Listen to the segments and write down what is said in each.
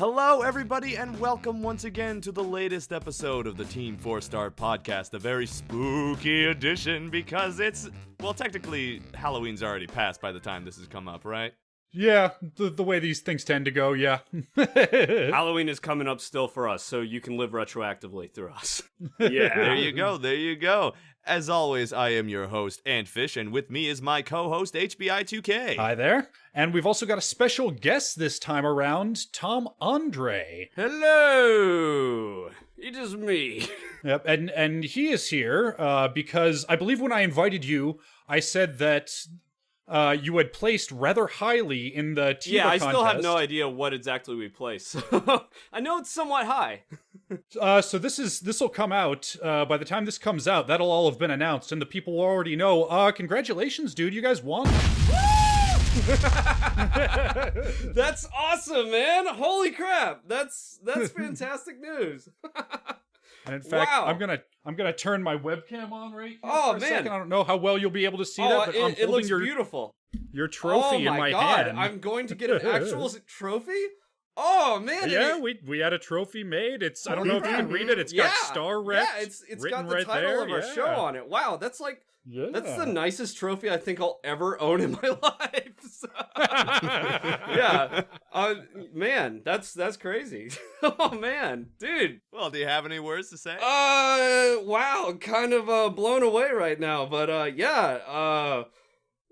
Hello, everybody, and welcome once again to the latest episode of the TeamFourStar podcast, a very spooky edition because it's, well, technically, Halloween's already passed by the time this has come up, right? Yeah, the way these things tend to go, yeah. Halloween is coming up still for us, so you can live retroactively through us. Yeah. There you go. As always, I am your host, Antfish, and with me is my co-host, HBI2K. Hi there. And we've also got a special guest this time around, Tom Andre. Hello! It is me. Yep, and he is here because I believe when I invited you, I said that you had placed rather highly in the TIBA Yeah, I contest. still have no idea what exactly we placed, so I know it's somewhat high. So this will come out, by the time this comes out, that'll all have been announced, and the people will already know, congratulations, dude, you guys won. That's awesome, man! Holy crap! That's fantastic news. And in fact, wow. I'm gonna turn my webcam on right here Oh, for a man. second. I don't know how well you'll be able to see that, but I'm it holding looks your beautiful. Your trophy in my God. hand. I'm going to get an actual trophy? Oh man! Yeah, we had a trophy made. It's I don't know if you can read it. It's got star rep. Yeah, it's got written the right title there. of our show on it. Wow, that's the nicest trophy I think I'll ever own in my life. So, yeah, man, that's crazy. Oh man, dude. Well, do you have any words to say? Wow, kind of blown away right now, but yeah,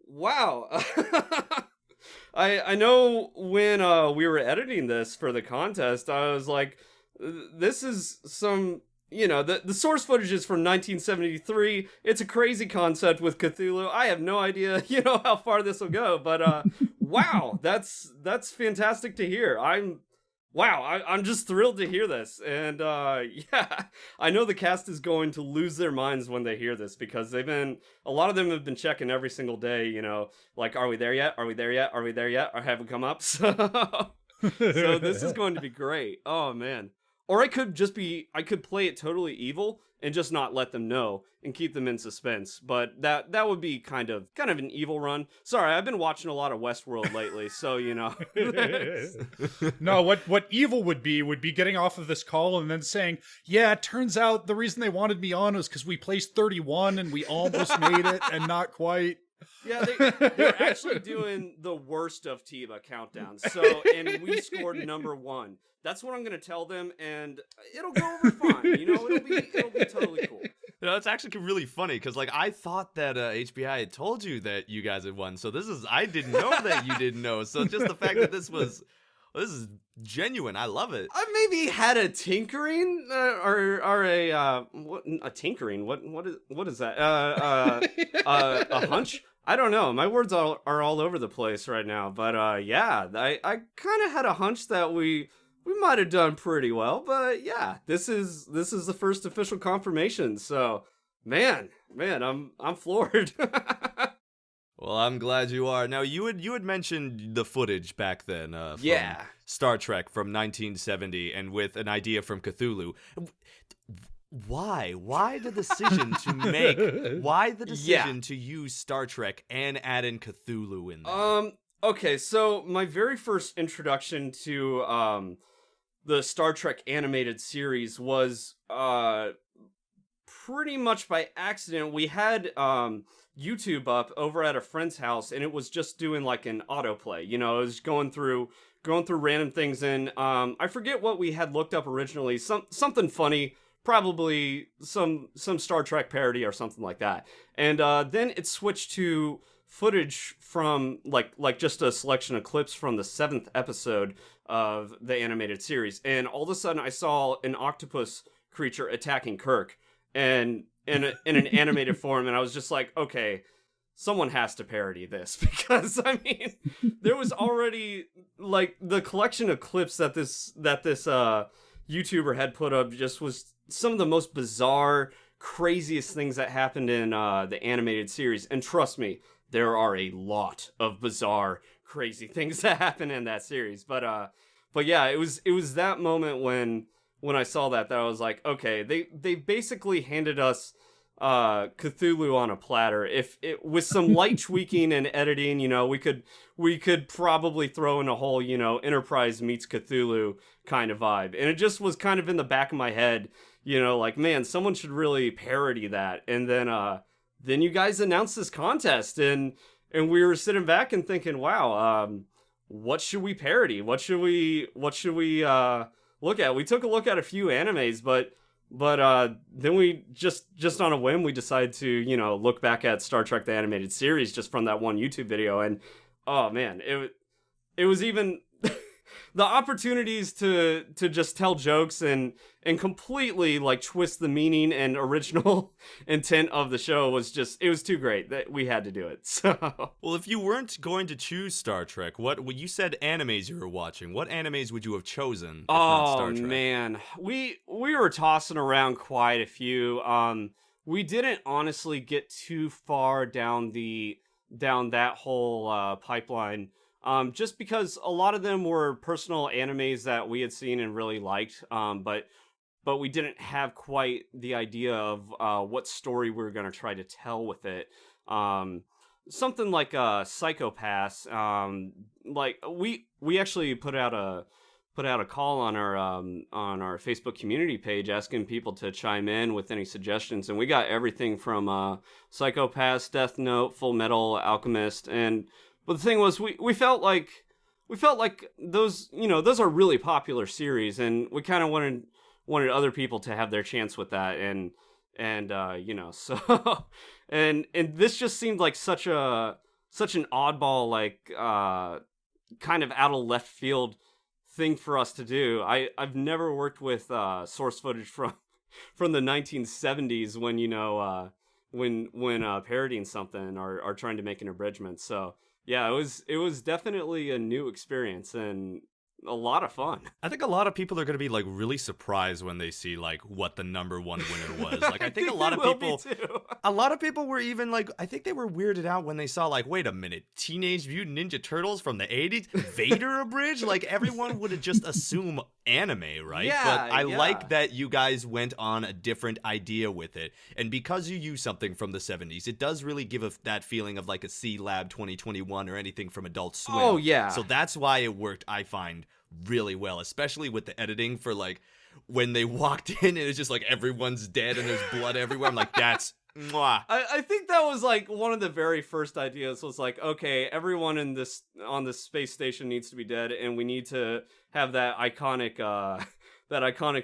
wow. I know when we were editing this for the contest, I was like, this is some, the source footage is from 1973. It's a crazy concept with Cthulhu. I have no idea, how far this will go, but wow, that's fantastic to hear. I'm just thrilled to hear this. And yeah, I know the cast is going to lose their minds when they hear this because a lot of them have been checking every single day, like, are we there yet? Are we there yet? Are we there yet? Or have we come up? So this is going to be great. Oh man. Or I could play it totally evil and just not let them know and keep them in suspense. But that would be kind of an evil run. Sorry, I've been watching a lot of Westworld lately, so No, what evil would be getting off of this call and then saying, yeah, it turns out the reason they wanted me on was because we placed 31 and we almost made it and not quite. Yeah, they're actually doing the worst of TIBA countdowns. And we scored number 1. That's what I'm going to tell them, and it'll go over fine. It'll be totally cool. It's actually really funny, because, I thought that HBI had told you that you guys had won, so I didn't know that you didn't know, so just the fact that this is genuine. I love it. I maybe had a tinkering, or a tinkering, what is that? A hunch? I don't know. My words are all over the place right now, but yeah, I kind of had a hunch that we might have done pretty well, but yeah, this is the first official confirmation. So, man, I'm floored. Well, I'm glad you are. Now, you had mentioned the footage back then from Star Trek from 1970 and with an idea from Cthulhu. Why the decision to use Star Trek and add in Cthulhu in there? Okay, so my very first introduction to the Star Trek animated series was pretty much by accident. We had YouTube up over at a friend's house, and it was just doing like an autoplay. It was going through random things, and I forget what we had looked up originally. Something funny. Probably some Star Trek parody or something like that. And then it switched to footage from like just a selection of clips from the 7th episode of the animated series. And all of a sudden I saw an octopus creature attacking Kirk and in an animated form, and I was just like, okay, someone has to parody this, because I mean, there was already like the collection of clips that this YouTuber had put up just was some of the most bizarre, craziest things that happened in the animated series. And trust me, there are a lot of bizarre, crazy things that happen in that series. But yeah, it was that moment when I saw that I was like, okay, they basically handed us Cthulhu on a platter. If it with some light tweaking and editing, we could probably throw in a whole, Enterprise meets Cthulhu kind of vibe. And it just was kind of in the back of my head, like, man, someone should really parody that. And then you guys announced this contest, and we were sitting back and thinking, wow, what should we parody? What should we look at? We took a look at a few animes, but then we just on a whim, we decided to, look back at Star Trek the Animated Series just from that one YouTube video. And oh man, it was even the opportunities to just tell jokes and completely like twist the meaning and original intent of the show it was too great that we had to do it. So, well, if you weren't going to choose Star Trek, what you said animes you were watching, what animes would you have chosen if not Star Trek? Man, we were tossing around quite a few. We didn't honestly get too far down that whole pipeline. Just because a lot of them were personal animes that we had seen and really liked, but we didn't have quite the idea of what story we were going to try to tell with it. Something like Psycho-Pass. Like we actually put out a call on our Facebook community page asking people to chime in with any suggestions, and we got everything from Psycho-Pass, Death Note, Full Metal Alchemist, but the thing was, we felt like those, those are really popular series, and we kind of wanted other people to have their chance with that, and so and this just seemed like such an oddball, like kind of out of left field thing for us to do. I've never worked with source footage from the 1970s when parodying something or trying to make an abridgment. So. Yeah, it was definitely a new experience and a lot of fun. I think a lot of people are going to be like really surprised when they see like what the number one winner was. Like I think a lot of people were even like, I think they were weirded out when they saw like, wait a minute, Teenage Mutant Ninja Turtles from the 80s, Vader abridged? Like everyone would have just assume anime, right? Yeah, but I like that you guys went on a different idea with it. And because you use something from the 70s, it does really give that feeling of like a C-Lab 2021 or anything from Adult Swim. Oh, yeah. So that's why it worked, I find, really well, especially with the editing for like when they walked in and it's just like everyone's dead and there's blood everywhere. I'm like, that's mwah. I think that was like one of the very first ideas was like, okay, everyone on this space station needs to be dead, and we need to have that iconic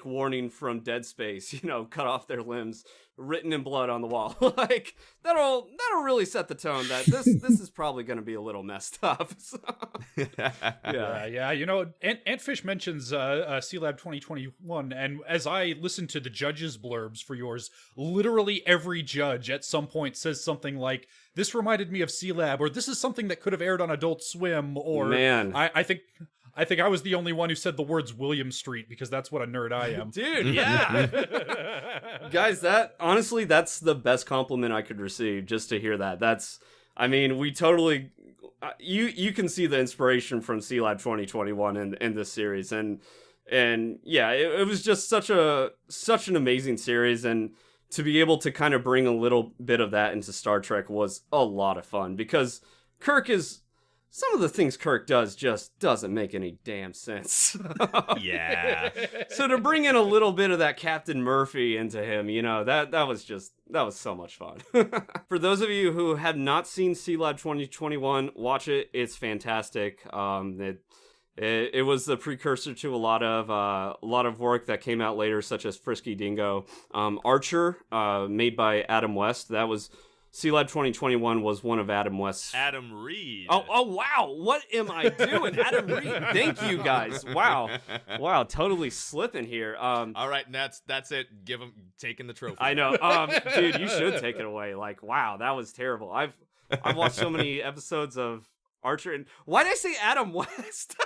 warning from Dead Space, cut off their limbs, written in blood on the wall. Like that'll really set the tone that this is probably going to be a little messed up. So. Yeah. Antfish mentions C-Lab 2021, and as I listen to the judges' blurbs for yours, literally every judge at some point says something like, "This reminded me of C-Lab," or "This is something that could have aired on Adult Swim," or man, I think I was the only one who said the words William Street because that's what a nerd I am. Dude, yeah. Guys, that's the best compliment I could receive, just to hear that. We totally, you can see the inspiration from C-Lab 2021 in this series. And yeah, it was just such an amazing series. And to be able to kind of bring a little bit of that into Star Trek was a lot of fun, because some of the things Kirk does just doesn't make any damn sense. Yeah. So to bring in a little bit of that Captain Murphy into him, that was so much fun. For those of you who have not seen C-Lab 2021, watch it. It's fantastic. It was the precursor to a lot of work that came out later, such as Frisky Dingo. Archer, made by Adam West. That was C-Lab 2021 was one of Adam West's. Adam Reed. Oh wow! What am I doing, Adam Reed? Thank you guys. Wow, totally slipping here. All right, that's it. Taking the trophy. I know, dude. You should take it away. Like, wow, that was terrible. I've watched so many episodes of Archer, and why did I say Adam West?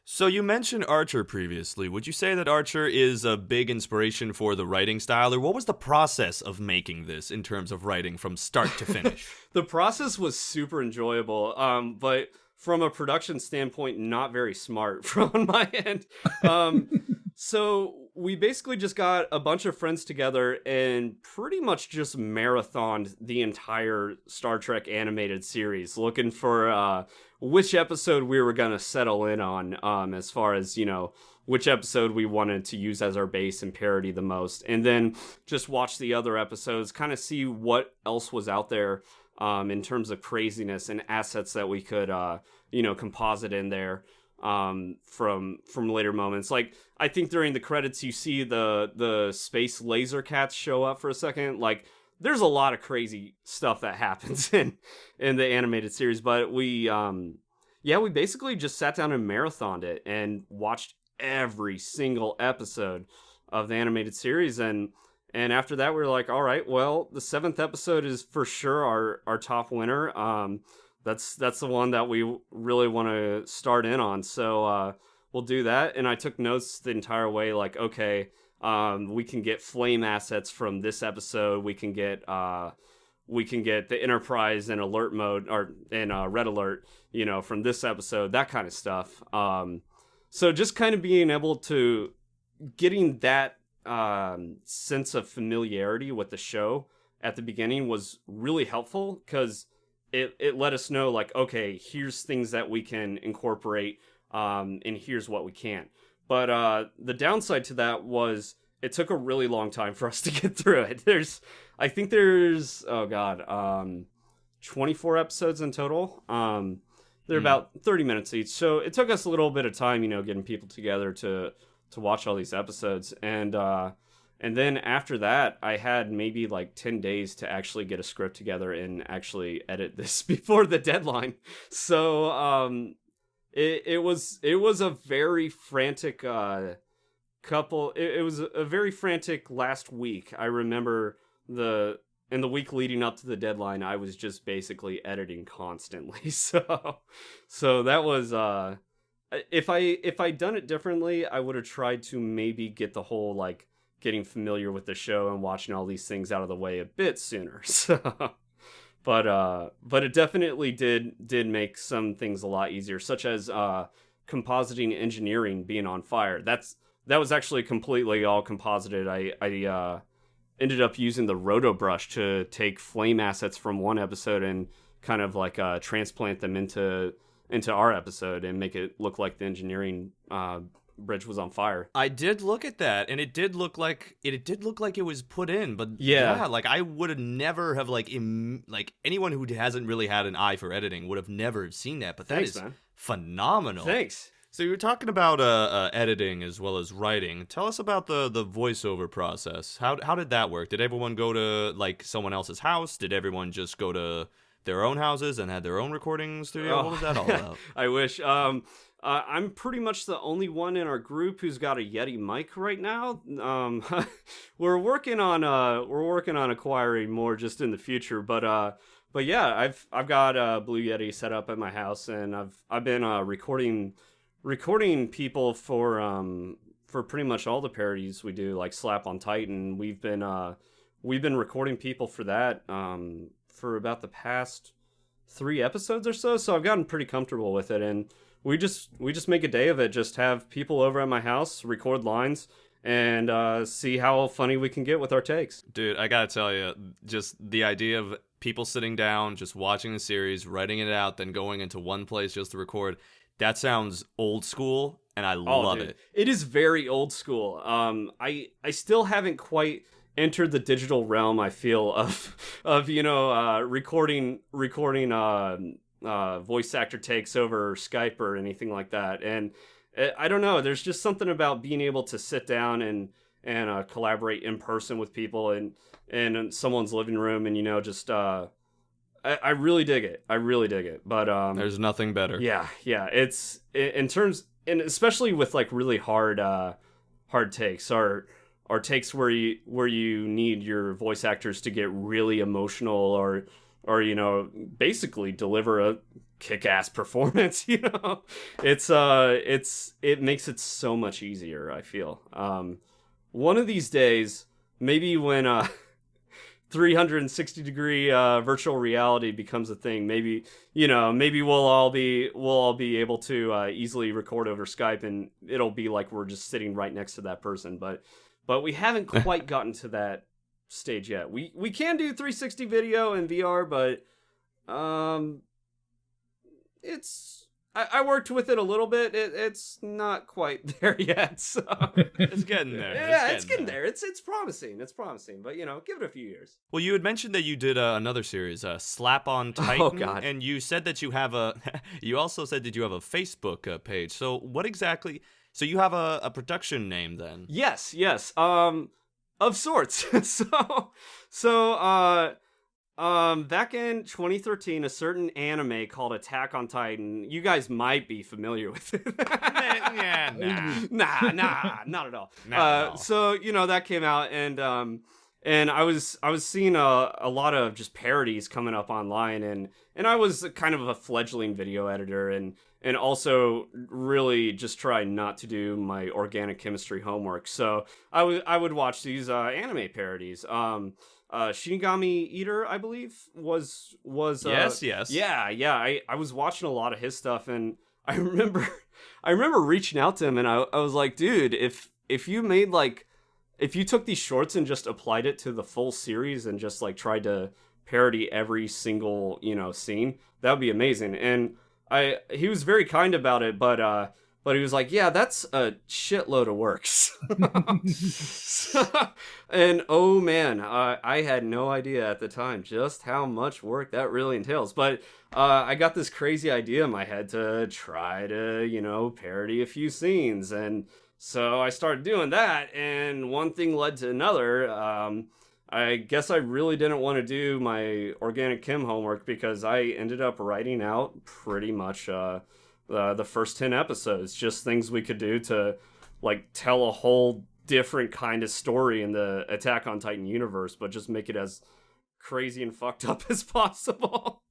So you mentioned Archer previously. Would you say that Archer is a big inspiration for the writing style, or what was the process of making this in terms of writing from start to finish? The process was super enjoyable, but from a production standpoint, not very smart on my end. So we basically just got a bunch of friends together and pretty much just marathoned the entire Star Trek animated series, looking for which episode we were going to settle in on, as far as, which episode we wanted to use as our base and parody the most. And then just watch the other episodes, kind of see what else was out there in terms of craziness and assets that we could, composite in there. From later moments. Like, I think during the credits you see the space laser cats show up for a second. Like, there's a lot of crazy stuff that happens in the animated series, but we basically just sat down and marathoned it and watched every single episode of the animated series, and after that we were like, all right, well, the 7th episode is for sure our top winner. That's the one that we really want to start in on. So we'll do that. And I took notes the entire way, like, okay, we can get flame assets from this episode. We can get the Enterprise and alert mode and red alert, from this episode, that kind of stuff. So just kind of being able to getting that sense of familiarity with the show at the beginning was really helpful, because it let us know, like, okay, here's things that we can incorporate, and here's what we can't. But the downside to that was it took a really long time for us to get through it. I think there's 24 episodes in total. They're about 30 minutes each, so it took us a little bit of time, getting people together to watch all these episodes. And then after that, I had maybe like 10 days to actually get a script together and actually edit this before the deadline. So it was a very frantic It was a very frantic last week. I remember in the week leading up to the deadline, I was just basically editing constantly. So that was if I'd done it differently, I would have tried to maybe get the whole, like, getting familiar with the show and watching all these things out of the way a bit sooner. So, but it definitely did make some things a lot easier, such as compositing engineering being on fire. That was actually completely all composited. I ended up using the roto brush to take flame assets from one episode and kind of like transplant them into our episode and make it look like the engineering bridge was on fire. I did look at that, and it did look like it was put in, but like, I would have never have anyone who hasn't really had an eye for editing would have never seen that. But that man. Phenomenal. Thanks. So you were talking about editing as well as writing. Tell us about the voiceover process. How did that work? Did everyone go to, like, someone else's house? Did everyone just go to their own houses and had their own recording studio? What was that all about? I wish. I'm pretty much the only one in our group who's got a Yeti mic right now. We're working on acquiring more just in the future, but yeah, I've got a Blue Yeti set up at my house, and I've been recording people for pretty much all the parodies we do, like Slap on Titan. We've been recording people for that for about the past 3 episodes or so. So I've gotten pretty comfortable with it, and we just make a day of it. Just have people over at my house, record lines, and see how funny we can get with our takes. Dude, I gotta tell you, just the idea of people sitting down, just watching the series, writing it out, then going into one place just to record, that sounds old school, and I love it. It is very old school. I still haven't quite entered the digital realm, I feel, of recording voice actor takes over Skype or anything like that. And I don't know, there's just something about being able to sit down and collaborate in person with people and in someone's living room, and just I really dig it. But there's nothing better. Yeah. It's in terms, and especially with like really hard takes are takes where you need your voice actors to get really emotional or basically deliver a kick-ass performance. It makes it so much easier, I feel. One of these days, maybe when 360 degree virtual reality becomes a thing, maybe we'll all be able to easily record over Skype, and it'll be like we're just sitting right next to that person. But we haven't quite gotten to that stage yet. We can do 360 video in VR, but I worked with it a little bit. It's not quite there yet. So it's getting there. Yeah, it's getting there. It's promising. It's promising. But give it a few years. Well, you had mentioned that you did another series, Slap on Titan. Oh God! And you said that you have you also said that you have a Facebook page. So what exactly? So you have a production name then? Yes. Of sorts. Back in 2013, a certain anime called Attack on Titan. You guys might be familiar with it. Yeah, nah, not at all. Not at all. So that came out, and I was seeing a lot of just parodies coming up online, and I was kind of a fledgling video editor, and also really just try not to do my organic chemistry homework. So I would watch these anime parodies. Shinigami Eater, I believe, was yes. Yeah. I was watching a lot of his stuff, and I remember reaching out to him, and I was like, dude, if you took these shorts and just applied it to the full series and just like tried to parody every single scene, that would be amazing. And he was very kind about it, but he was like, yeah, that's a shitload of work. And oh man, I had no idea at the time just how much work that really entails. But I got this crazy idea in my head to try to, parody a few scenes. And so I started doing that, and one thing led to another. I guess I really didn't want to do my organic chem homework, because I ended up writing out pretty much the first 10 episodes, just things we could do to like tell a whole different kind of story in the Attack on Titan universe, but just make it as crazy and fucked up as possible.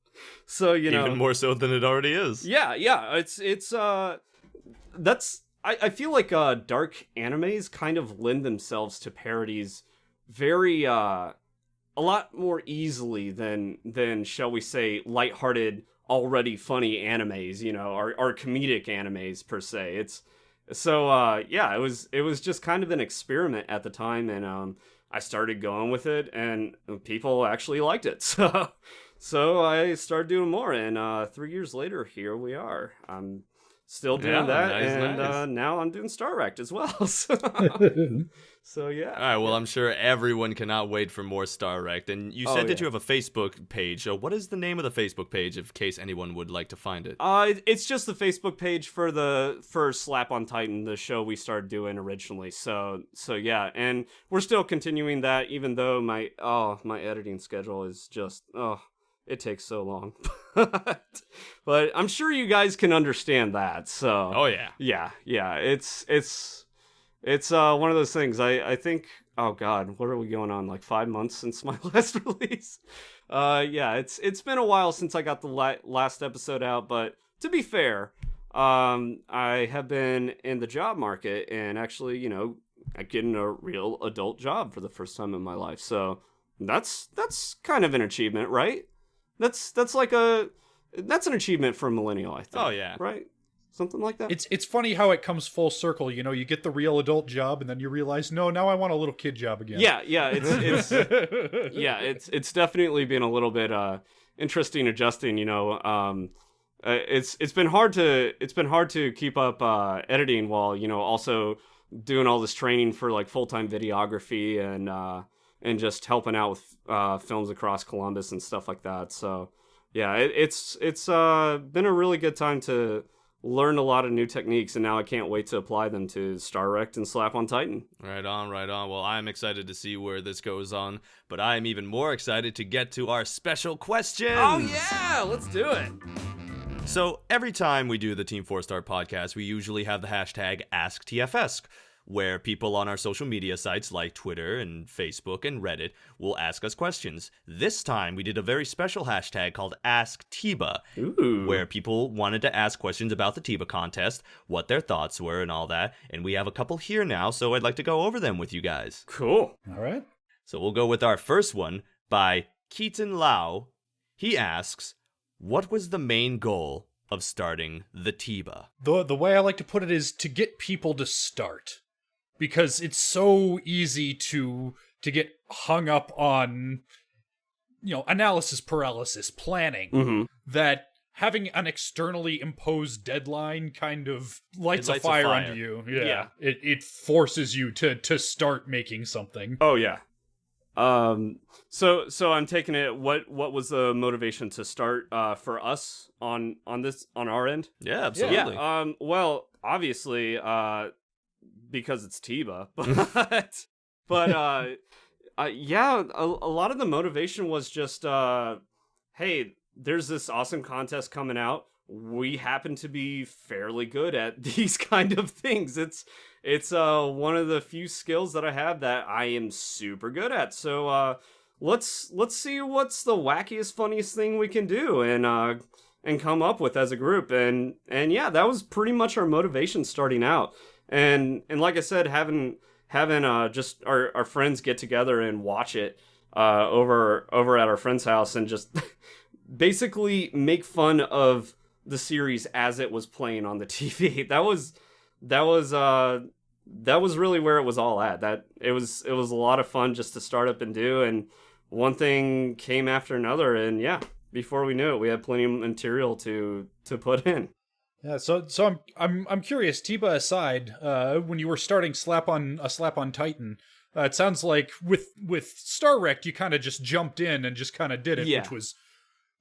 So even more so than it already is. Yeah, it's that's I feel like dark animes kind of lend themselves to parodies very a lot more easily than shall we say lighthearted, already funny animes, or comedic animes per se. It's so it was just kind of an experiment at the time, and I started going with it, and people actually liked it. So I started doing more, and 3 years later, here we are. I'm still doing that, and now I'm doing Star Wrecked as well. So yeah. All right, well, I'm sure everyone cannot wait for more Star Wrecked. And you said that you have a Facebook page. What is the name of the Facebook page, in case anyone would like to find it? It's just the Facebook page for Slap on Titan, the show we started doing originally. So yeah, and we're still continuing that, even though my editing schedule is just it takes so long. But I'm sure you guys can understand that. So oh yeah, it's one of those things. I think, oh God, what are we going on, like 5 months since my last release? It's been a while since I got the last episode out, but to be fair, I have been in the job market and actually, getting a real adult job for the first time in my life. So that's kind of an achievement, right? That's an achievement for a millennial, I think. Oh yeah. Right? Something like that. It's funny how it comes full circle. You get the real adult job, and then you realize, no, now I want a little kid job again. Yeah. It's definitely been a little bit interesting adjusting. It's been hard to keep up editing while also doing all this training for like full-time videography and just helping out with films across Columbus and stuff like that. So yeah, it's been a really good time to learn a lot of new techniques, and now I can't wait to apply them to Star Wrecked and Slap on Titan. Right on. Well, I'm excited to see where this goes on, but I'm even more excited to get to our special questions. Oh yeah, let's do it. So every time we do the TeamFourStar podcast, we usually have the hashtag AskTFS, where people on our social media sites like Twitter and Facebook and Reddit will ask us questions. This time, we did a very special hashtag called AskTIBA, where people wanted to ask questions about the TIBA contest, what their thoughts were and all that, and we have a couple here now, so I'd like to go over them with you guys. Cool. All right. So we'll go with our first one. by Keaton Lau. He asks, what was the main goal of starting the TIBA? The way I like to put it is to get people to start. Because it's so easy to get hung up on, analysis paralysis, planning, that having an externally imposed deadline kind of lights a fire under you. Yeah. It forces you to start making something. Oh, yeah. So I'm taking it, what was the motivation to start for us on our end? Yeah, absolutely. Yeah. Well, obviously, because it's TIBA, but yeah, a lot of the motivation was just, hey, there's this awesome contest coming out. We happen to be fairly good at these kind of things. It's one of the few skills that I have that I am super good at. So let's see what's the wackiest, funniest thing we can do and come up with as a group. And yeah, that was pretty much our motivation starting out. And like I said, having just our friends get together and watch it over at our friend's house and just basically make fun of the series as it was playing on the TV. That was really where it was all at. That it was a lot of fun just to start up and do, and one thing came after another, and yeah, before we knew it, we had plenty of material to put in. Yeah, so I'm curious, TIBA aside, when you were starting Slap on Titan, it sounds like with Star Wrecked you kind of just jumped in and just kind of did it, yeah.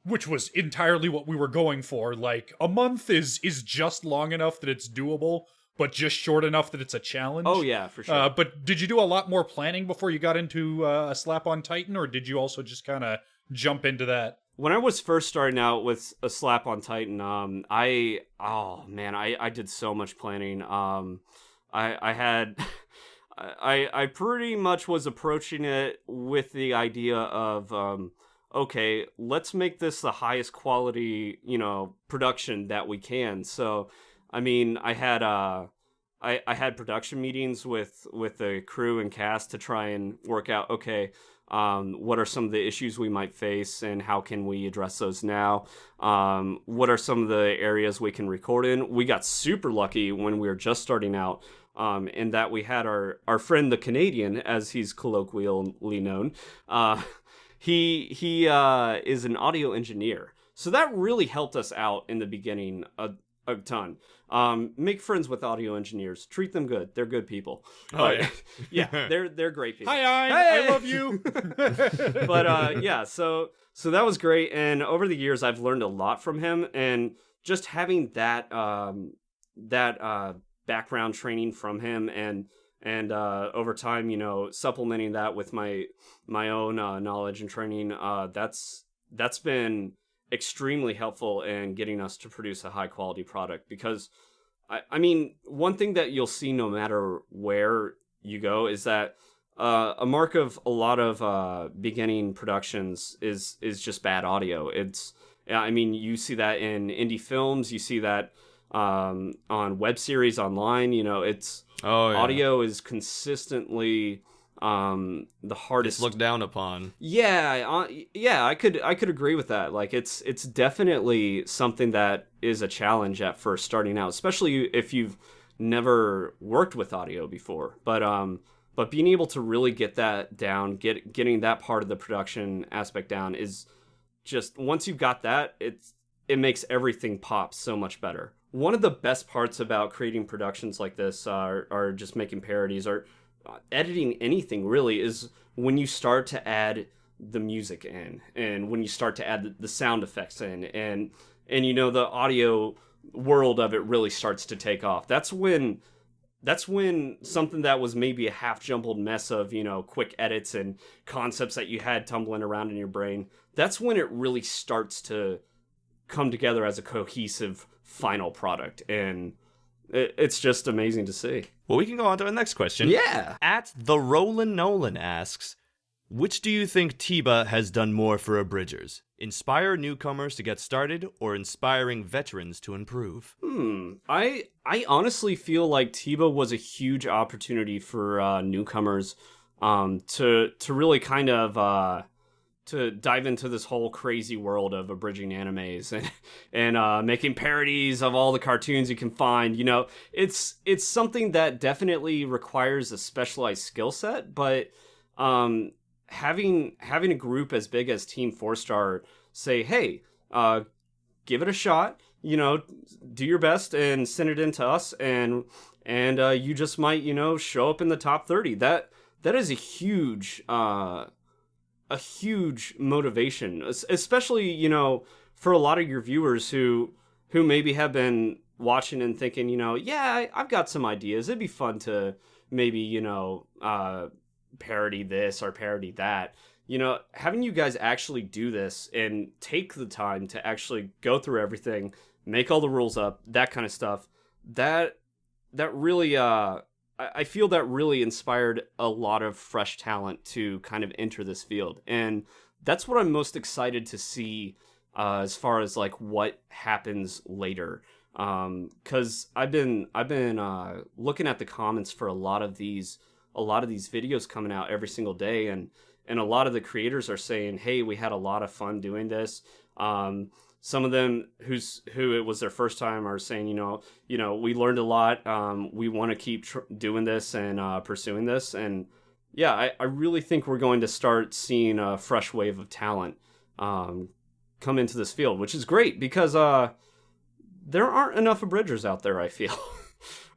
which was entirely what we were going for. Like, a month is just long enough that it's doable, but just short enough that it's a challenge. Oh yeah, for sure. But did you do a lot more planning before you got into a Slap on Titan, or did you also just kind of jump into that? When I was first starting out with a Slap on Titan, I did so much planning. I pretty much was approaching it with the idea of, okay, let's make this the highest quality, production that we can. So, I mean, I had production meetings with the crew and cast to try and work out, okay, what are some of the issues we might face and how can we address those now? What are some of the areas we can record in? We got super lucky when we were just starting out, in that we had our friend the Canadian, as he's colloquially known. He is an audio engineer. So that really helped us out in the beginning a ton. Make friends with audio engineers. Treat them good. They're good people. Oh, yeah. Yeah, they're great people. Hi, hey! I love you. But yeah, so that was great. And over the years, I've learned a lot from him. And just having that background training from him and over time, supplementing that with my own knowledge and training, that's been extremely helpful in getting us to produce a high quality product. Because I mean, one thing that you'll see no matter where you go is that a mark of a lot of beginning productions is just bad audio. You see that in indie films, you see that on web series online. Audio is consistently the hardest. It's looked down upon. Yeah, I could agree with that. Like, it's definitely something that is a challenge at first starting out, especially if you've never worked with audio before. But being able to really get that down, getting that part of the production aspect down is just, once you've got that, it makes everything pop so much better. One of the best parts about creating productions like this are just making parodies or editing anything really is when you start to add the music in, and when you start to add the sound effects in, and the audio world of it really starts to take off. That's when something that was maybe a half jumbled mess of, quick edits and concepts that you had tumbling around in your brain, that's when it really starts to come together as a cohesive final product. And it's just amazing to see. Well, we can go on to the next question. Yeah. At the Roland Nolan asks, which do you think TIBA has done more for Abridgers? Inspire newcomers to get started, or inspiring veterans to improve? I honestly feel like TIBA was a huge opportunity for newcomers to really kind of to dive into this whole crazy world of abridging animes and making parodies of all the cartoons you can find. You know, it's something that definitely requires a specialized skill set, but having a group as big as TeamFourStar say, hey, give it a shot, you know, do your best and send it in to us, and you just might, you know, show up in the top 30. That is a huge motivation, especially, you know, for a lot of your viewers who maybe have been watching and thinking, you know, yeah, I've got some ideas. It'd be fun to maybe, you know, parody this or parody that. You know, having you guys actually do this and take the time to actually go through everything, make all the rules up, that kind of stuff, that really, I feel that really inspired a lot of fresh talent to kind of enter this field. And that's what I'm most excited to see as far as like what happens later. 'Cause I've been looking at the comments for a lot of these videos coming out every single day, and a lot of the creators are saying, hey, we had a lot of fun doing this. Some of them who it was their first time are saying, you know, we learned a lot. We want to keep doing this and pursuing this. And yeah, I really think we're going to start seeing a fresh wave of talent come into this field, which is great because there aren't enough abridgers out there, I feel.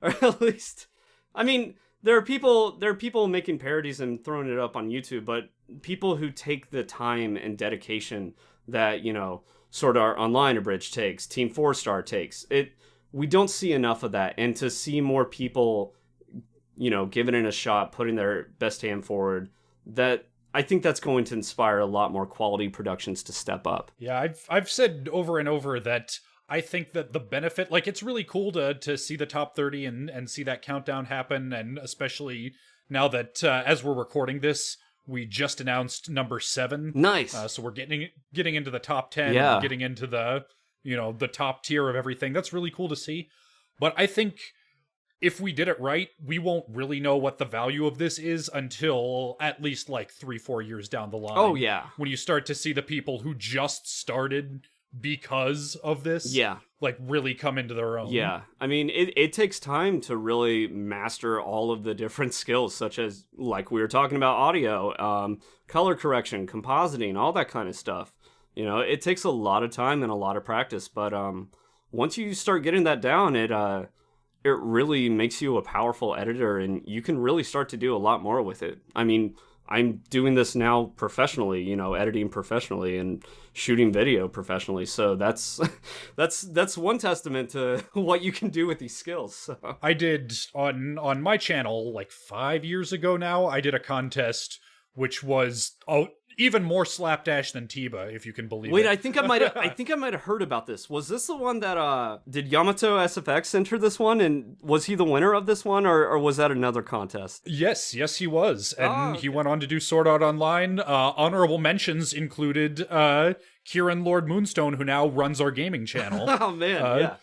Or at least, I mean, there are people making parodies and throwing it up on YouTube, but people who take the time and dedication that, you know, Sword Art Online Abridged takes, TeamFourStar takes. We don't see enough of that, and to see more people, you know, giving it a shot, putting their best hand forward, that I think that's going to inspire a lot more quality productions to step up. Yeah, I've said over and over that I think that the benefit, like, it's really cool to see the top 30 and see that countdown happen, and especially now that as we're recording this, we just announced number 7. Nice. So we're getting into the top 10. Yeah. We're getting into the, you know, the top tier of everything. That's really cool to see. But I think if we did it right, we won't really know what the value of this is until at least like 3-4 years down the line. Oh, yeah. When you start to see the people who just started because of this, yeah, like really come into their own. Yeah, I mean, it takes time to really master all of the different skills, such as, like we were talking about, audio, color correction, compositing, all that kind of stuff. You know, it takes a lot of time and a lot of practice, but once you start getting that down, it really makes you a powerful editor, and you can really start to do a lot more with it. I mean, I'm doing this now professionally, you know, editing professionally and shooting video professionally. So that's one testament to what you can do with these skills. So. I did on my channel like 5 years ago now, I did a contest which was even more slapdash than TIBA, if you can believe it. Wait, I think I might have heard about this. Was this the one that did Yamato SFX enter this one, and was he the winner of this one, or was that another contest? Yes, he was, and he went on to do Sword Art Online. Honorable mentions included Kieran Lord Moonstone, who now runs our gaming channel. Oh man, yeah.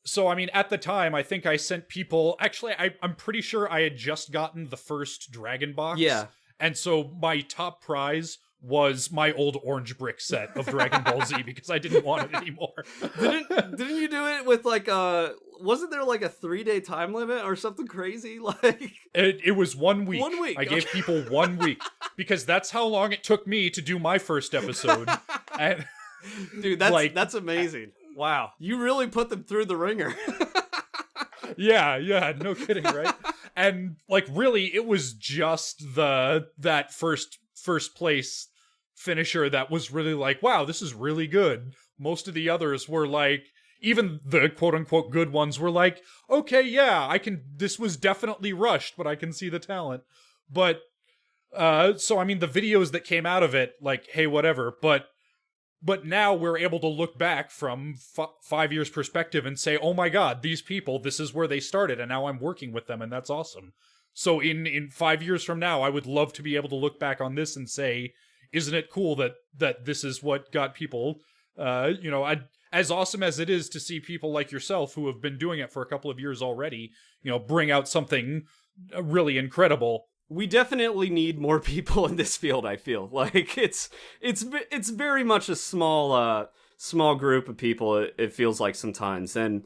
So, I mean, at the time, I think I sent people... Actually, I'm pretty sure I had just gotten the first Dragon Box. Yeah. And so my top prize was my old orange brick set of Dragon Ball Z because I didn't want it anymore. Didn't you do it with like wasn't there like a 3-day time limit or something crazy? Like it was 1 week. 1 week. I gave people 1 week because that's how long it took me to do my first episode. And dude, that's amazing. Wow. You really put them through the ringer. Yeah, no kidding, right? And like really it was just that first place finisher that was really like, wow, this is really good. Most of the others were like, even the quote unquote good ones were like, okay, yeah, this was definitely rushed, but I can see the talent. But so I mean the videos that came out of it, like, hey, whatever, but now we're able to look back from 5 years perspective and say, oh my god, these people, this is where they started, and now I'm working with them, and that's awesome. So in 5 years from now, I would love to be able to look back on this and say, isn't it cool that this is what got people, you know, as awesome as it is to see people like yourself who have been doing it for a couple of years already, you know, bring out something really incredible. we definitely need more people in this field. I feel like it's very much a small group of people. It feels like sometimes, and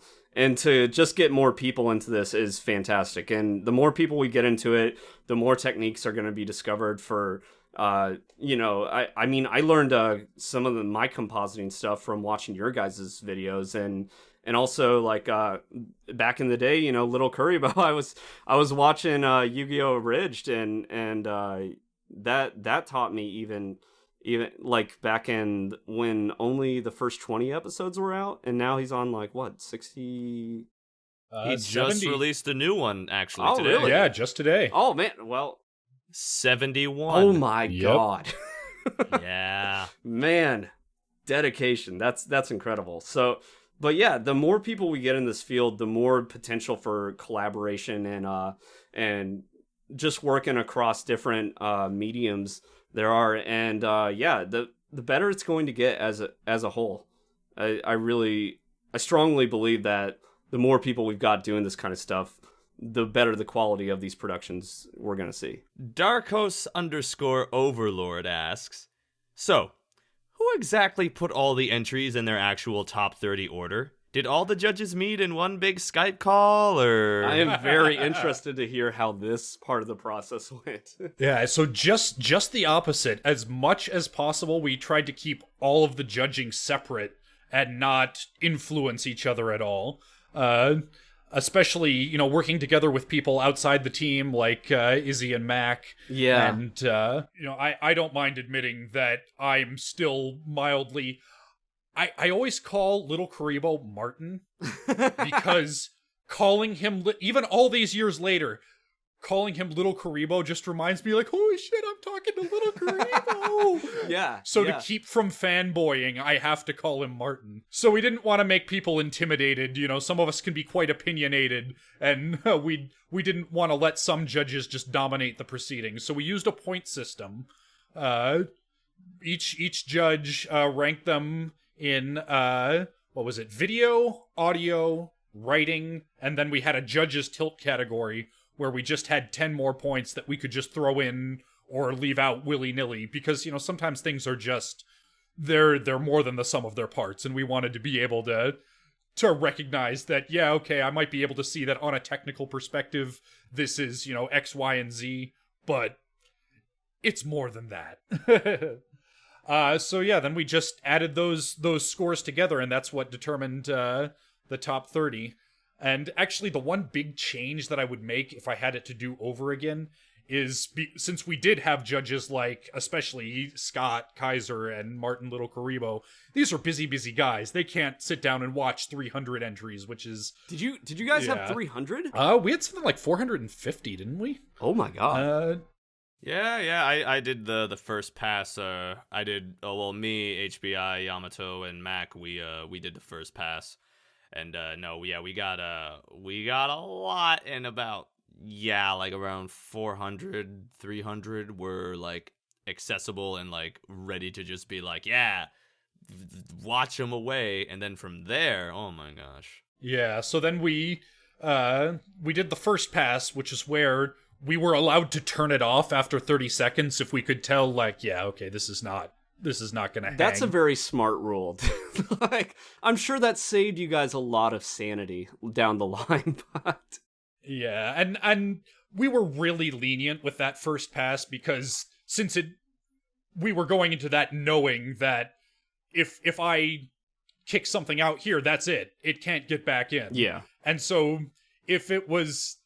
to just get more people into this is fantastic. And the more people we get into it, the more techniques are going to be discovered for. I mean, I learned some of my compositing stuff from watching your guys' videos, and also like back in the day, Little Kuribo, I was watching Yu-Gi-Oh! Abridged, and that taught me even like back in when only the first 20 episodes were out, and now he's on like what 60. He just released a new one actually today. Really? Yeah, just today. Oh man, well. 71. Oh my God. Yeah. Man, dedication. That's incredible. So, but yeah, the more people we get in this field, the more potential for collaboration and just working across different mediums there are. And the better it's going to get as a whole. I strongly believe that the more people we've got doing this kind of stuff, the better the quality of these productions we're going to see. Darkos_Overlord asks, so, who exactly put all the entries in their actual top 30 order? Did all the judges meet in one big Skype call, or...? I am very interested to hear how this part of the process went. Yeah, so just the opposite. As much as possible, we tried to keep all of the judging separate and not influence each other at all. Especially, working together with people outside the team like Izzy and Mac. Yeah. And, I don't mind admitting that I'm still mildly... I always call Little Kuribo Martin because calling him, even all these years later, calling him Little Kuribo just reminds me like, holy shit, I'm talking to Little Kuribo. Yeah. So to keep from fanboying, I have to call him Martin. So we didn't want to make people intimidated. Some of us can be quite opinionated, and we didn't want to let some judges just dominate the proceedings. So we used a point system. Each judge ranked them in video, audio, writing, and then we had a judge's tilt category where we just had 10 more points that we could just throw in or leave out willy-nilly, because, sometimes things are just, they're more than the sum of their parts, and we wanted to be able to recognize that, yeah, okay, I might be able to see that on a technical perspective, this is, X, Y, and Z, but it's more than that. Then we just added those scores together, and that's what determined the top 30. And actually, the one big change that I would make if I had it to do over again is, since we did have judges like, especially Scott Kaiser and Martin Little Kuribo, these are busy guys. They can't sit down and watch 300 entries, which is... Did you guys have 300? We had something like 450, didn't we? Oh my God. Yeah, I did the first pass. I did, me, HBI, Yamato, and Mac, we did the first pass. And we got a lot, and about like around 400, 300 were like accessible and like ready to just be like, yeah, watch them away. And then from there, oh my gosh. Yeah, so then we did the first pass, which is where we were allowed to turn it off after 30 seconds if we could tell, like, yeah, okay, this is not gonna hang. That's a very smart rule. Like, I'm sure that saved you guys a lot of sanity down the line, but... Yeah, and we were really lenient with that first pass because we were going into that knowing that if I kick something out here, that's it. It can't get back in. Yeah. And so if there was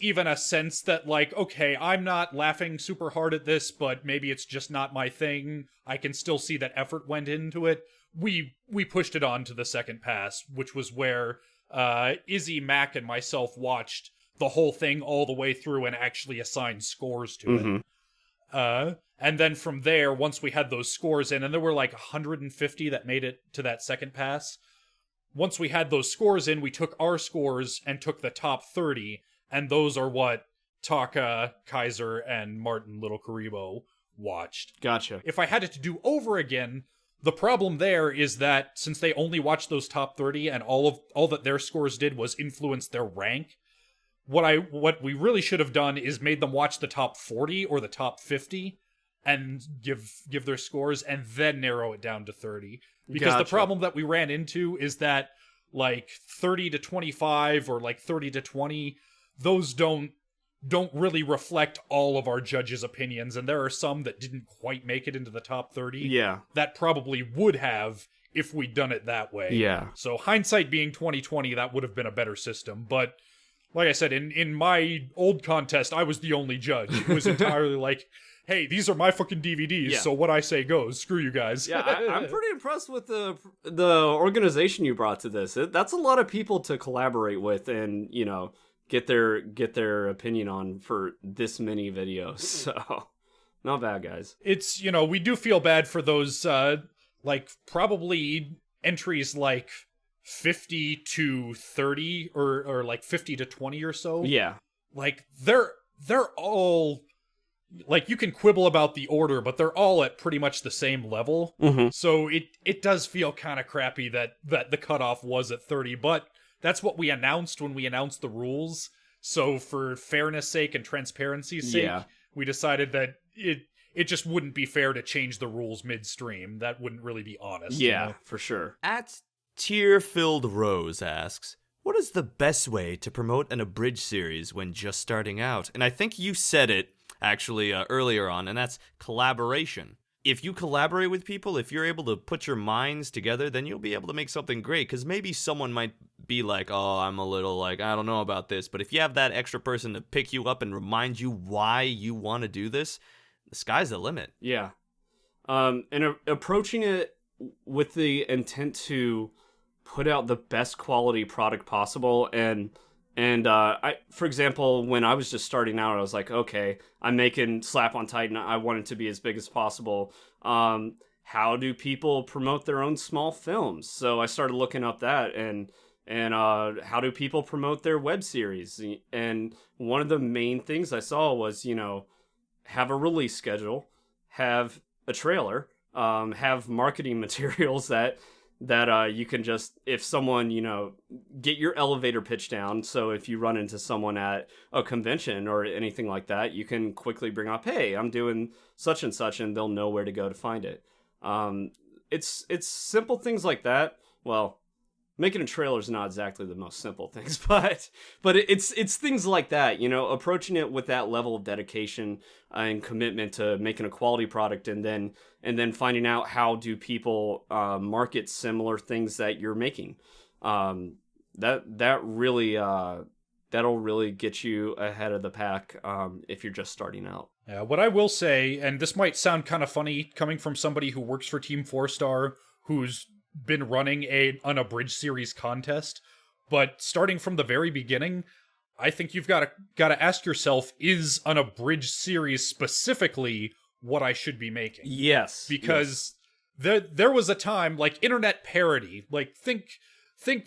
even a sense that, like, okay, I'm not laughing super hard at this, but maybe it's just not my thing, I can still see that effort went into it, we pushed it on to the second pass, which was where Izzy, Mac, and myself watched the whole thing all the way through and actually assigned scores to it. And then from there, once we had those scores in, and there were like 150 that made it to that second pass, once we had those scores in, we took our scores and took the top 30, and those are what Taka, Kaiser, and Martin Little Kuribo watched. Gotcha. If I had it to do over again, the problem there is that since they only watched those top 30 and all that their scores did was influence their rank, what we really should have done is made them watch the top 40 or the top 50 and give their scores and then narrow it down to 30. Because the problem that we ran into is that like 30 to 25 or like 30 to 20, those don't really reflect all of our judges' opinions, and there are some that didn't quite make it into the top 30. Yeah. That probably would have if we'd done it that way. Yeah. So hindsight being 2020, that would have been a better system. But like I said, in my old contest, I was the only judge. It was entirely like, hey, these are my fucking DVDs, so what I say goes. Screw you guys. Yeah, I'm pretty impressed with the organization you brought to this. That's a lot of people to collaborate with and, you know, get their opinion on for this many videos. So, not bad, guys. It's, you know, we do feel bad for those, like, probably entries like 50 to 30 or like 50 to 20 or so. Yeah. Like, they're all... Like, you can quibble about the order, but they're all at pretty much the same level. Mm-hmm. So it does feel kind of crappy that the cutoff was at 30, but that's what we announced when we announced the rules. So for fairness sake and transparency's sake, we decided that it just wouldn't be fair to change the rules midstream. That wouldn't really be honest. Yeah, you know? for sure. At Tear-Filled Rose asks, what is the best way to promote an abridged series when just starting out? And I think you said it actually earlier on, and that's collaboration. If you collaborate with people, if you're able to put your minds together, then you'll be able to make something great, because maybe someone might be like, oh, I'm a little like, I don't know about this, but if you have that extra person to pick you up and remind you why you want to do this, the sky's the limit. Yeah. And approaching it with the intent to put out the best quality product possible, and I, for example, when I was just starting out, I was like, okay, I'm making Slap on Titan. I want it to be as big as possible. How do people promote their own small films? So I started looking up that and how do people promote their web series? And one of the main things I saw was, you know, have a release schedule, have a trailer, have marketing materials that you can just, if someone, you know, get your elevator pitch down. So if you run into someone at a convention or anything like that, you can quickly bring up, hey, I'm doing such and such, and they'll know where to go to find it. It's simple things like that. Well, making a trailer is not exactly the most simple things, but it's things like that, you know, approaching it with that level of dedication and commitment to making a quality product, and then finding out how do people market similar things that you're making. That really that'll really get you ahead of the pack if you're just starting out. Yeah, what I will say, and this might sound kind of funny coming from somebody who works for TeamFourStar, who's been running an unabridged series contest, but starting from the very beginning, I think you've got to ask yourself, is an abridged series specifically what I should be making? Yes. Because there was a time, like internet parody, like think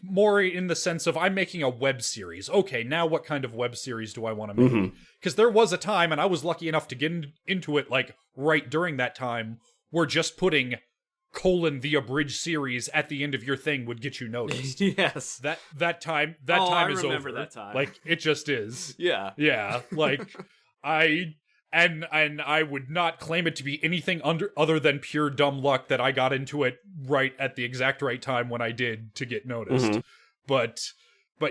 more in the sense of I'm making a web series. Okay, now what kind of web series do I want to make? Because there was a time, and I was lucky enough to get into it like right during that time, where just putting the abridged series at the end of your thing would get you noticed. Yes. That time is over. I remember that time. Like, it just is. Yeah. Yeah. Like, I would not claim it to be anything other than pure dumb luck that I got into it right at the exact right time when I did to get noticed. But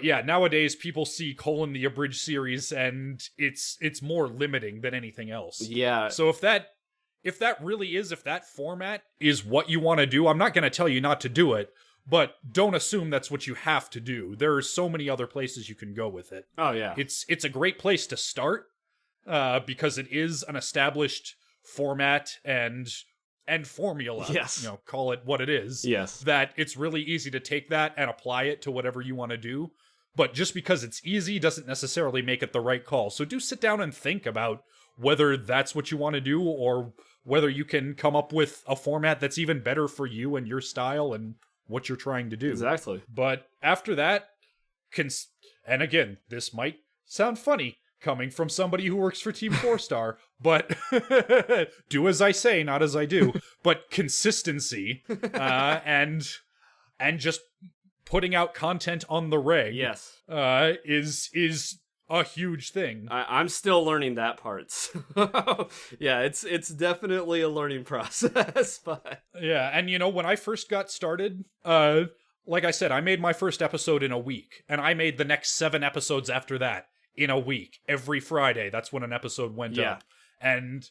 yeah, nowadays people see the abridged series, and it's more limiting than anything else. Yeah. So if that format is what you want to do, I'm not going to tell you not to do it, but don't assume that's what you have to do. There are so many other places you can go with it. Oh yeah. It's a great place to start, because it is an established format and formula. Yes. You know, call it what it is. Yes. That it's really easy to take that and apply it to whatever you want to do. But just because it's easy doesn't necessarily make it the right call. So do sit down and think about whether that's what you want to do, or whether you can come up with a format that's even better for you and your style and what you're trying to do. Exactly. But after that, and again, this might sound funny coming from somebody who works for TeamFourStar, but do as I say, not as I do. But consistency and just putting out content on the reg, yes, is a huge thing. I'm still learning that part. So yeah, it's definitely a learning process. But yeah, and when I first got started, like I said, I made my first episode in a week, and I made the next 7 episodes after that in a week. Every Friday, that's when an episode went up. And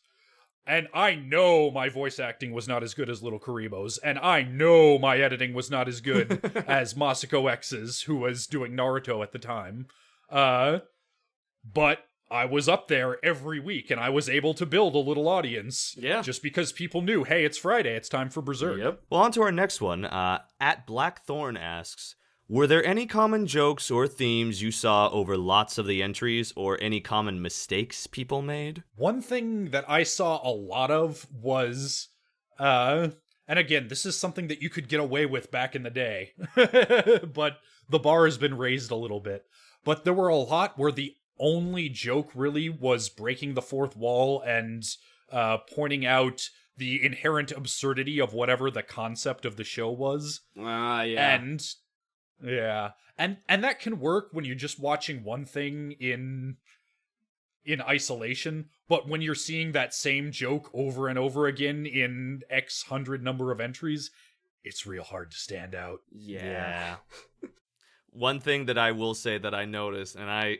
I know my voice acting was not as good as Little Karibo's, and I know my editing was not as good as Masako X's, who was doing Naruto at the time. But I was up there every week, and I was able to build a little audience. Yeah. Just because people knew, hey, it's Friday, it's time for Berserk. Yep. Well, on to our next one. At Blackthorn asks, were there any common jokes or themes you saw over lots of the entries, or any common mistakes people made? One thing that I saw a lot of was, and again, this is something that you could get away with back in the day, but the bar has been raised a little bit. But there were a lot where the only joke really was breaking the fourth wall and pointing out the inherent absurdity of whatever the concept of the show was. Yeah. And that can work when you're just watching one thing in isolation, but when you're seeing that same joke over and over again in X hundred number of entries, it's real hard to stand out. Yeah. One thing that I will say that I noticed, and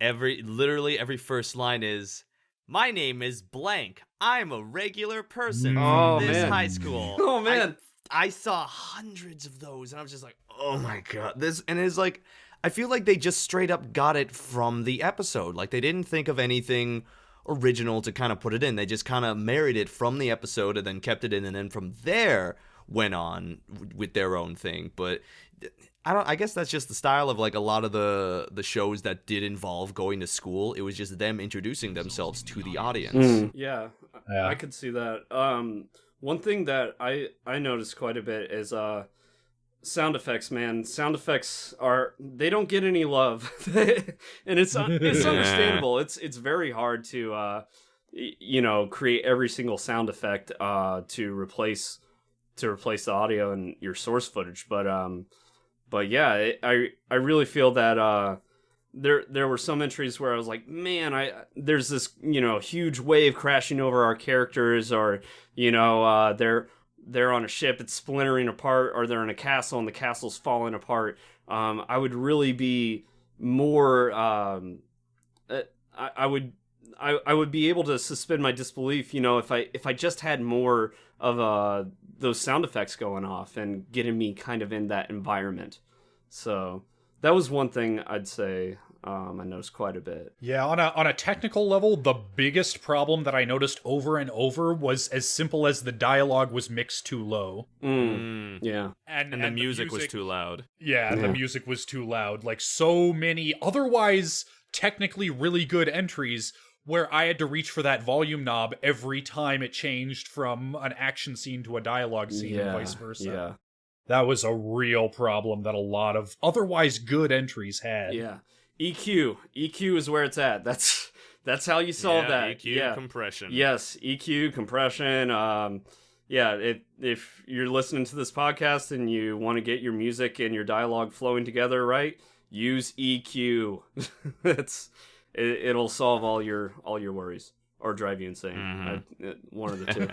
literally every first line is, "My name is blank. I'm a regular person from this high school." Oh man. I saw hundreds of those, and I was just like, "Oh my god!" And it's like, I feel like they just straight up got it from the episode. Like, they didn't think of anything original to kind of put it in. They just kind of married it from the episode and then kept it in, and then from there went on with their own thing. But I guess that's just the style of like a lot of the shows that did involve going to school. It was just them introducing themselves to the audience. Yeah, I could see that. One thing that I noticed quite a bit is sound effects, man. Sound effects they don't get any love. And it's understandable. It's very hard to create every single sound effect to replace the audio and your source footage. But yeah, I really feel that there were some entries where I was like, man, there's this huge wave crashing over our characters, or they're on a ship, it's splintering apart, or they're in a castle and the castle's falling apart. I would really be more. I would be able to suspend my disbelief, if I just had more of those sound effects going off and getting me kind of in that environment. So that was one thing I'd say I noticed quite a bit. Yeah, on a technical level, the biggest problem that I noticed over and over was as simple as the dialogue was mixed too low. Yeah. And the music was too loud. Yeah, the music was too loud. Like, so many otherwise technically really good entries where I had to reach for that volume knob every time it changed from an action scene to a dialogue scene and vice versa. Yeah. That was a real problem that a lot of otherwise good entries had. Yeah. EQ is where it's at. That's how you solve that. EQ compression. Yes, EQ compression. If you're listening to this podcast and you want to get your music and your dialogue flowing together right, use EQ. It'll solve all your worries. Or drive you insane. Mm-hmm. One of the two.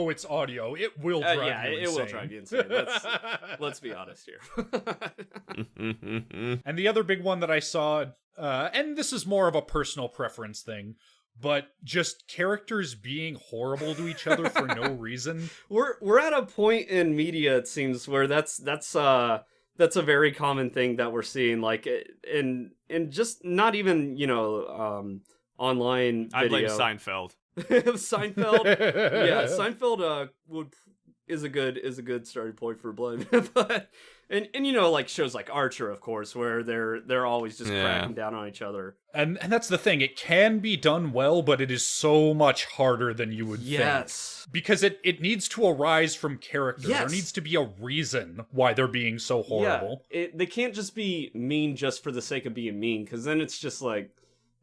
It's audio. It will drive you insane. Yeah, it will drive you insane. Let's be honest here. And the other big one that I saw, and this is more of a personal preference thing, but just characters being horrible to each other for no reason. We're at a point in media, it seems, where that's a very common thing that we're seeing, like in just not even online video. I blame Seinfeld. Seinfeld, yeah, Seinfeld is a good starting point for blame. But and like shows like Archer, of course, where they're always just cracking down on each other. And that's the thing; it can be done well, but it is so much harder than you would think. Because it needs to arise from character. There needs to be a reason why they're being so horrible. They can't just be mean just for the sake of being mean, because then it's just like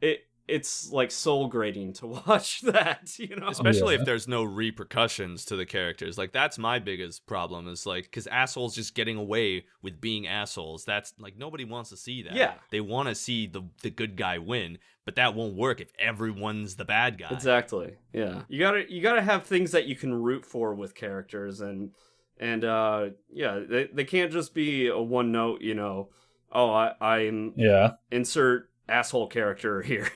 it it's like soul grating to watch that, Especially if there's no repercussions to the characters. Like, that's my biggest problem, is like, because assholes just getting away with being assholes. That's like, nobody wants to see that. Yeah. They want to see the good guy win, but that won't work if everyone's the bad guy. Exactly. Yeah. You gotta have things that you can root for with characters, and they can't just be a one note, I'm insert asshole character here.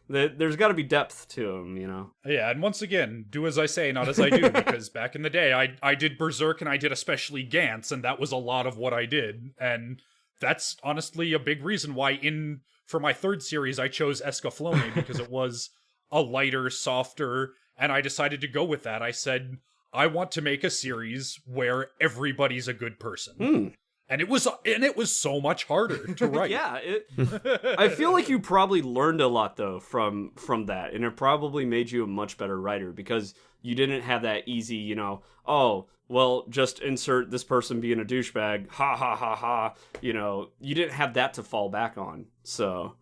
There's got to be depth to them, Yeah, and once again, do as I say, not as I do, because back in the day, I did Berserk and I did especially Gantz, and that was a lot of what I did, and that's honestly a big reason why for my third series I chose Escaflowne, because it was a lighter, softer, and I decided to go with that. I said, I want to make a series where everybody's a good person. And it was so much harder to write. Yeah, I feel like you probably learned a lot though from that, and it probably made you a much better writer, because you didn't have that easy, just insert this person being a douchebag, ha ha ha ha. You didn't have that to fall back on. So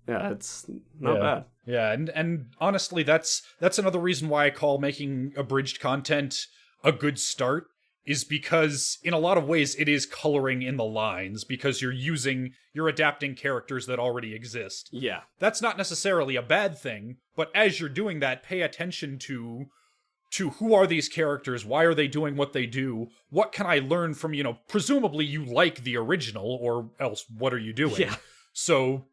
yeah, it's not bad. Yeah, and honestly, that's another reason why I call making abridged content a good start. Is because in a lot of ways it is coloring in the lines, because you're adapting characters that already exist. Yeah. That's not necessarily a bad thing, but as you're doing that, pay attention to who are these characters, why are they doing what they do, what can I learn from, presumably you like the original, or else what are you doing? Yeah. So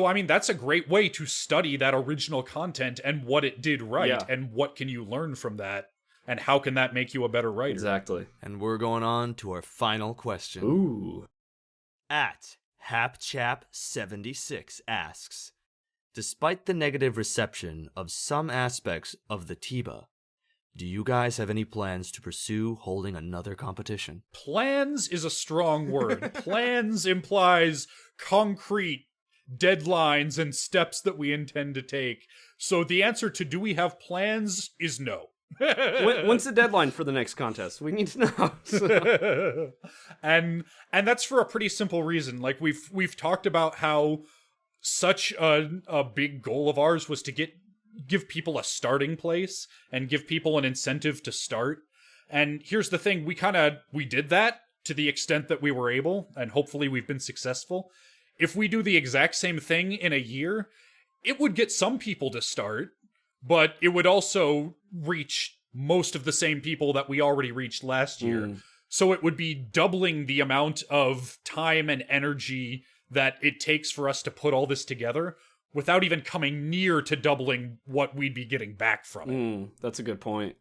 I mean, that's a great way to study that original content and what it did right, and what can you learn from that. And how can that make you a better writer? Exactly. And we're going on to our final question. Ooh. At HapChap76 asks, despite the negative reception of some aspects of the TIBA, do you guys have any plans to pursue holding another competition? Plans is a strong word. Plans implies concrete deadlines and steps that we intend to take. So the answer to do we have plans is no. When's the deadline for the next contest? We need to know. So. and that's for a pretty simple reason. Like we've talked about how such a big goal of ours was to give people a starting place and give people an incentive to start. And here's the thing, we did that to the extent that we were able, and hopefully we've been successful. If we do the exact same thing in a year, it would get some people to start, but it would also reach most of the same people that we already reached last year. So it would be doubling the amount of time and energy that it takes for us to put all this together without even coming near to doubling what we'd be getting back from it. That's a good point.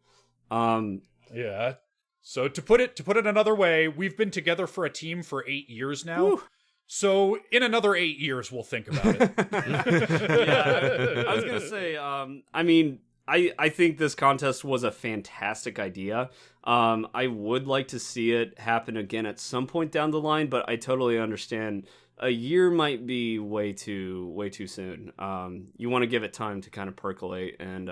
Yeah. So to put it another way, we've been together for a team for 8 years now. Whew. So in another 8 years, we'll think about it. Yeah, I was going to say, I think this contest was a fantastic idea. I would like to see it happen again at some point down the line, but I totally understand a year might be way too soon. You want to give it time to kind of percolate, and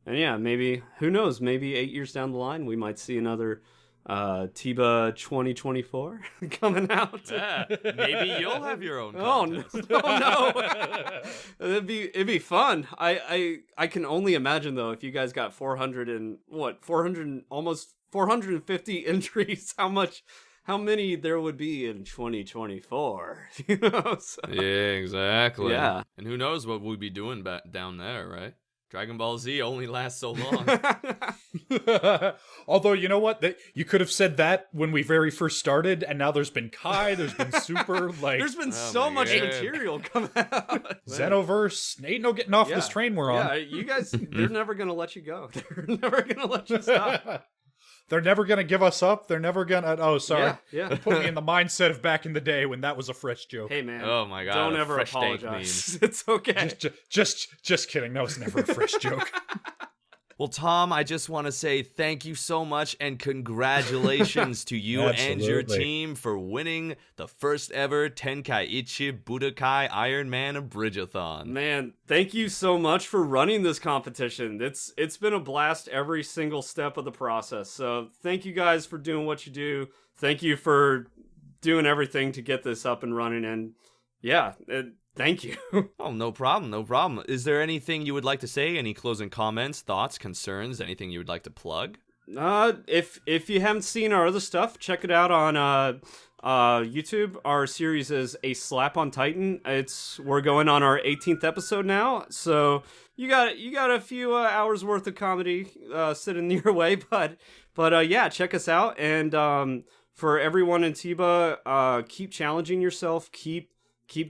yeah, maybe, who knows, maybe 8 years down the line, we might see another TIBA 2024 coming out. Yeah, maybe you'll have your own contest. Oh no. It'd be fun. I can only imagine though, if you guys got 400 almost 450 entries, how many there would be in 2024. So. Yeah, exactly. Yeah. And who knows what we'd be doing down there, right? Dragon Ball Z only lasts so long. Although, you know what? You could have said that when we very first started, and now there's been Kai, there's been Super, there's been so much material coming out. Xenoverse, ain't no getting off this train we're on. Yeah, you guys, they're never going to let you go. They're never going to let you stop. They're never going to give us up. They're never going to... Oh, sorry. Yeah. Put me in the mindset of back in the day when that was a fresh joke. Hey, man. Oh, my God. Don't ever apologize. It's okay. Just kidding. That was never a fresh joke. Well, Tom, I just want to say thank you so much and congratulations to you and your team for winning the first ever Tenkaichi Budokai Ironman Abridgathon. Man, thank you so much for running this competition. It's been a blast every single step of the process. So thank you guys for doing what you do. Thank you for doing everything to get this up and running. And yeah, thank you. Oh, no problem, no problem. Is there anything you would like to say? Any closing comments, thoughts, concerns, anything you would like to plug? If you haven't seen our other stuff, check it out on YouTube. Our series is A Slap on Titan. We're going on our 18th episode now, so you got a few hours worth of comedy sitting your way, but yeah, check us out. And for everyone in TIBA, keep challenging yourself, keep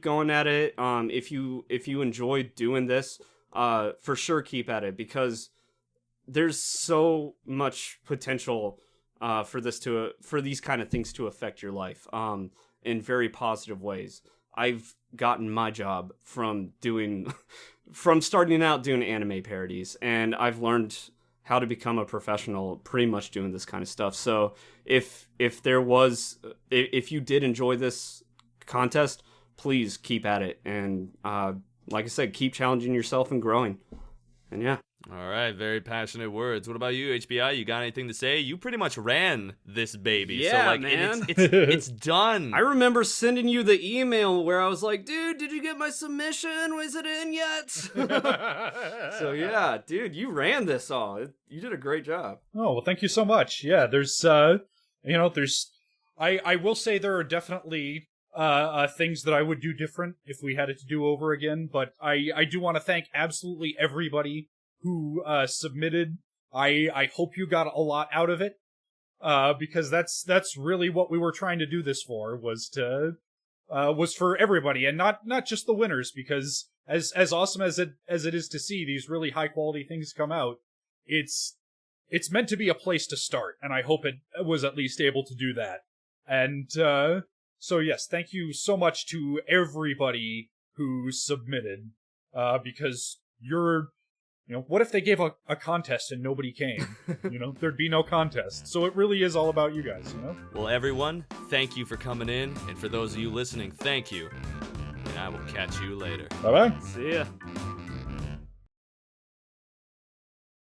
going at it. If you enjoy doing this, for sure keep at it, because there's so much potential for these kind of things to affect your life in very positive ways. I've gotten my job from starting out doing anime parodies, and I've learned how to become a professional pretty much doing this kind of stuff. So if you did enjoy this contest, please keep at it, and like I said, keep challenging yourself and growing. And yeah. All right, very passionate words. What about you, HBI? You got anything to say? You pretty much ran this baby. Yeah, so, like, man. It's done. I remember sending you the email where I was like, dude, did you get my submission? Was it in yet? So, yeah, dude, you ran this all. You did a great job. Oh, well, thank you so much. Yeah, there's, I will say there are definitely things that I would do different if we had it to do over again, but I do want to thank absolutely everybody who submitted. I hope you got a lot out of it, because that's really what we were trying to do this for, was for everybody, and not just the winners, because as awesome as it is to see these really high quality things come out, it's meant to be a place to start, and I hope it was at least able to do that. And so yes, thank you so much to everybody who submitted, because what if they gave a contest and nobody came? There'd be no contest. So it really is all about you guys, Well, everyone, thank you for coming in. And for those of you listening, thank you. And I will catch you later. Bye-bye. See ya.